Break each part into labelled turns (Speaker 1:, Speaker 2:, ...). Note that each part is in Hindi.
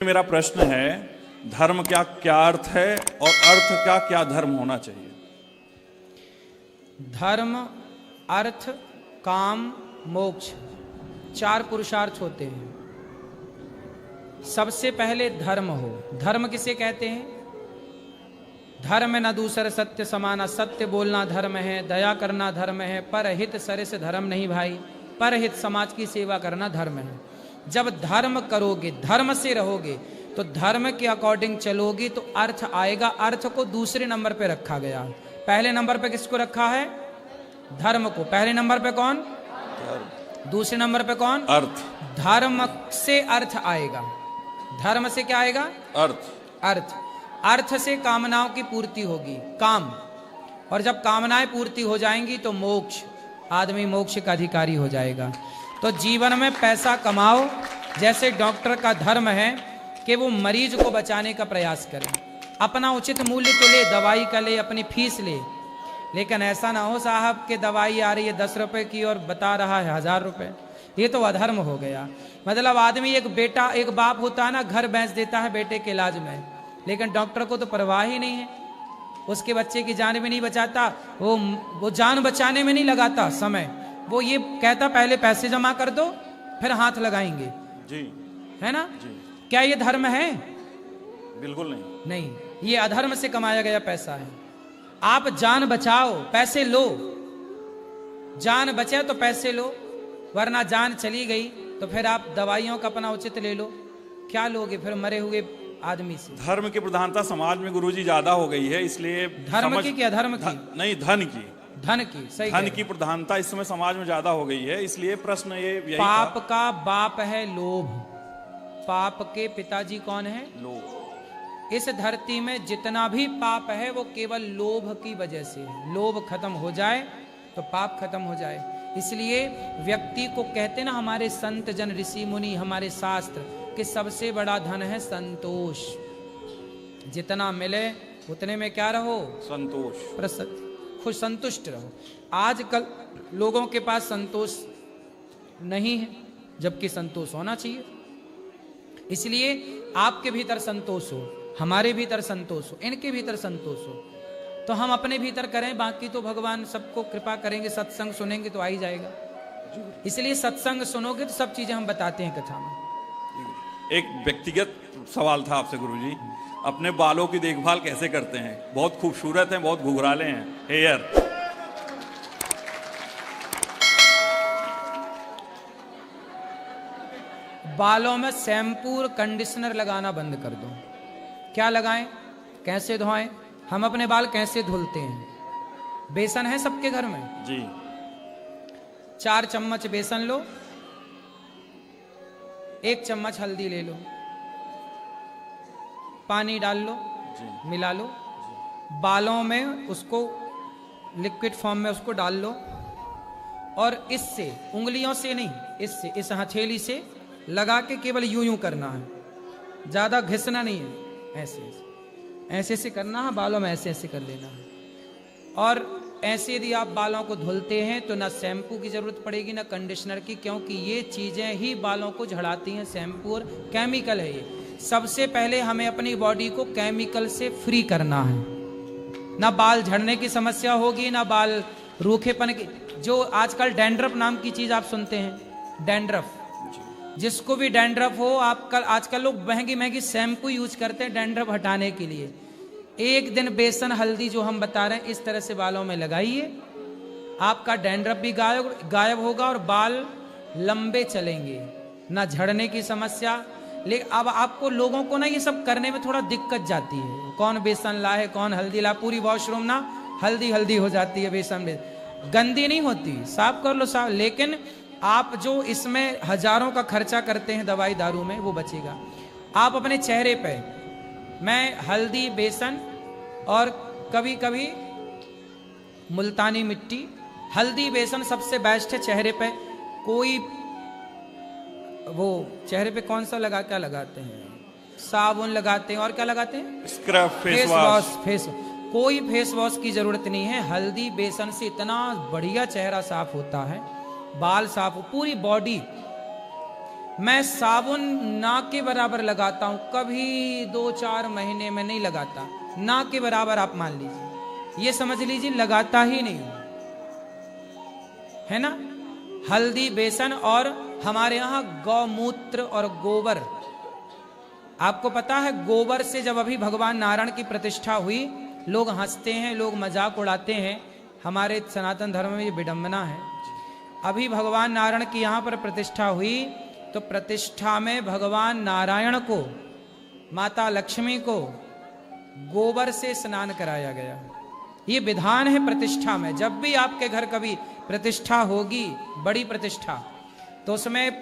Speaker 1: मेरा प्रश्न है, धर्म क्या क्या अर्थ है और अर्थ का क्या धर्म होना चाहिए?
Speaker 2: धर्म, अर्थ, काम, मोक्ष, चार पुरुषार्थ होते हैं। सबसे पहले धर्म हो। धर्म किसे कहते हैं? धर्म न दूसर सत्य समाना, सत्य बोलना धर्म है, दया करना धर्म है, परहित सरिस धर्म नहीं भाई, परहित समाज की सेवा करना धर्म है। जब धर्म करोगे, धर्म से रहोगे, तो धर्म के अकॉर्डिंग चलोगे तो अर्थ आएगा। अर्थ को दूसरे नंबर पे रखा गया। पहले नंबर पे किसको रखा है? धर्म को। पहले नंबर पे कौन? दूसरे नंबर पे कौन?
Speaker 1: अर्थ।
Speaker 2: धर्म से अर्थ आएगा। धर्म से क्या आएगा?
Speaker 1: अर्थ।
Speaker 2: अर्थ। अर्थ से कामनाओं की पूर्ति होगी, काम। और जब कामनाएं पूर्ति हो जाएंगी तो मोक्ष, आदमी मोक्ष का अधिकारी हो जाएगा। तो जीवन में पैसा कमाओ। जैसे डॉक्टर का धर्म है कि वो मरीज को बचाने का प्रयास करे, अपना उचित मूल्य तो ले, दवाई का ले, अपनी फीस ले, लेकिन ऐसा ना हो साहब कि दवाई आ रही है 10 रुपए की और बता रहा है 1000 रुपए। ये तो अधर्म हो गया। मतलब आदमी, एक बेटा, एक बाप होता है ना, घर बेच देता है बेटे के इलाज में, लेकिन डॉक्टर को तो परवाह ही नहीं है, उसके बच्चे की जान भी नहीं बचाता। वो जान बचाने में नहीं लगाता समय, वो ये कहता पहले पैसे जमा कर दो फिर हाथ लगाएंगे
Speaker 1: जी,
Speaker 2: है ना
Speaker 1: जी।
Speaker 2: क्या ये धर्म है?
Speaker 1: बिल्कुल नहीं।
Speaker 2: नहीं, ये अधर्म से कमाया गया पैसा है। आप जान बचाओ, पैसे लो। जान बचे तो पैसे लो, वरना जान चली गई तो फिर आप दवाइयों का अपना उचित ले लो। क्या लोगे फिर मरे हुए आदमी से?
Speaker 1: धर्म की प्रधानता समाज में गुरुजी ज्यादा हो गई है, इसलिए
Speaker 2: धर्म की क्या? धर्म की
Speaker 1: नहीं, धन की।
Speaker 2: धन की, सही।
Speaker 1: धन की प्रधानता इस समय समाज में ज्यादा हो गई है, इसलिए प्रश्न ये यही
Speaker 2: पाप
Speaker 1: था।
Speaker 2: का बाप है लोभ। पाप के पिताजी कौन है?
Speaker 1: लोभ।
Speaker 2: इस धरती में जितना भी पाप है वो केवल लोभ की वजह से है। लोभ खत्म हो जाए तो पाप खत्म हो जाए। इसलिए व्यक्ति को कहते ना, हमारे संत जन, ऋषि मुनि, हमारे शास्त्र, कि सबसे बड़ा धन है संतोष। जितना मिले उतने में क्या रहो?
Speaker 1: संतोष,
Speaker 2: प्रसन्न, खुश, संतुष्ट रहो। आजकल लोगों के पास संतोष नहीं है, जबकि संतोष होना चाहिए। इसलिए आपके भीतर संतोष हो, हमारे भीतर संतोष हो, इनके भीतर संतोष हो, तो हम अपने भीतर करें, बाकी तो भगवान सबको कृपा करेंगे। सत्संग सुनेंगे तो आ ही जाएगा। इसलिए सत्संग सुनोगे तो सब चीजें हम बताते हैं कथा में।
Speaker 1: एक व्यक्तिगत सवाल था आपसे गुरुजी, अपने बालों की देखभाल कैसे करते हैं? बहुत खूबसूरत हैं, बहुत घुघराले हैं हेयर।
Speaker 2: बालों में शैम्पू और कंडीशनर लगाना बंद कर दो। क्या लगाएं? कैसे धोएं? हम अपने बाल कैसे धुलते हैं? बेसन है सबके घर में
Speaker 1: जी।
Speaker 2: 4 चम्मच बेसन लो, 1 चम्मच हल्दी ले लो, पानी डाल लो, मिला लो, बालों में उसको लिक्विड फॉर्म में उसको डाल लो, और इससे, उंगलियों से नहीं, इससे, इस हथेली से लगा के केवल यूं यूं करना है, ज्यादा घिसना नहीं है। ऐसे ऐसे ऐसे करना है, बालों में ऐसे ऐसे कर लेना है। और ऐसे यदि आप बालों को धुलते हैं तो ना शैम्पू की जरूरत पड़ेगी ना कंडीशनर की, क्योंकि ये चीजें ही बालों को झड़ाती हैं। शैम्पू और केमिकल है ये। सबसे पहले हमें अपनी बॉडी को केमिकल से फ्री करना है, ना बाल झड़ने की समस्या होगी, ना बाल रूखेपन की। जो आजकल डैंड्रफ नाम की चीज आप सुनते हैं, डैंड्रफ, जिसको भी डैंड्रफ हो, आजकल लोग महंगी महंगी शैम्पू यूज करते हैं डैंड्रफ हटाने के लिए। एक दिन बेसन हल्दी जो हम बता रहे हैं इस तरह से बालों में लगाइए, आपका डैंड्रफ भी गायब होगा और बाल लंबे चलेंगे, ना झड़ने की समस्या। लेकिन अब आपको, लोगों को ना ये सब करने में थोड़ा दिक्कत जाती है। कौन बेसन लाए, कौन हल्दी ला, पूरी वॉशरूम ना हल्दी हल्दी हो जाती है। बेसन में गंदी नहीं होती, साफ कर लो साफ, लेकिन आप जो इसमें हजारों का खर्चा करते हैं दवाई दारू में, वो बचेगा। आप अपने चेहरे पे, मैं हल्दी, बेसन और कभी कभी मुल्तानी मिट्टी, हल्दी बेसन सबसे बेस्ट है चेहरे पे। कोई वो चेहरे पे कौन सा क्या लगाते हैं? साबुन लगाते हैं, और क्या लगाते हैं?
Speaker 1: Scrub, face wash.
Speaker 2: कोई फेस वॉश की जरूरत नहीं है। हल्दी बेसन से इतना बढ़िया चेहरा साफ होता है, बाल साफ, पूरी बॉडी। मैं साबुन ना के बराबर लगाता हूं, कभी 2-4 महीने में नहीं लगाता, ना के बराबर आप मान लीजिए, ये समझ लीजिए लगाता ही नहीं है ना। हल्दी, बेसन और हमारे यहां गौमूत्र और गोबर। आपको पता है गोबर से जब अभी भगवान नारायण की प्रतिष्ठा हुई, लोग हंसते हैं, लोग मजाक उड़ाते हैं, हमारे सनातन धर्म में ये विडंबना है। अभी भगवान नारायण की यहां पर प्रतिष्ठा हुई तो प्रतिष्ठा में भगवान नारायण को, माता लक्ष्मी को गोबर से स्नान कराया गया। ये विधान है प्रतिष्ठा में। जब भी आपके घर कभी प्रतिष्ठा होगी, बड़ी प्रतिष्ठा, तो उसमें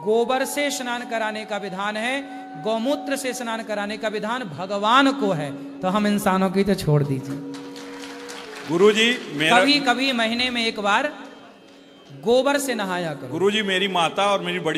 Speaker 2: गोबर से स्नान कराने का विधान है, गौमूत्र से स्नान कराने का विधान भगवान को है। तो हम इंसानों की तो छोड़ दीजिए।
Speaker 1: गुरुजी मेरा
Speaker 2: कभी कभी महीने में एक बार गोबर से नहाया करो।
Speaker 1: गुरुजी मेरी माता और मेरी बड़ी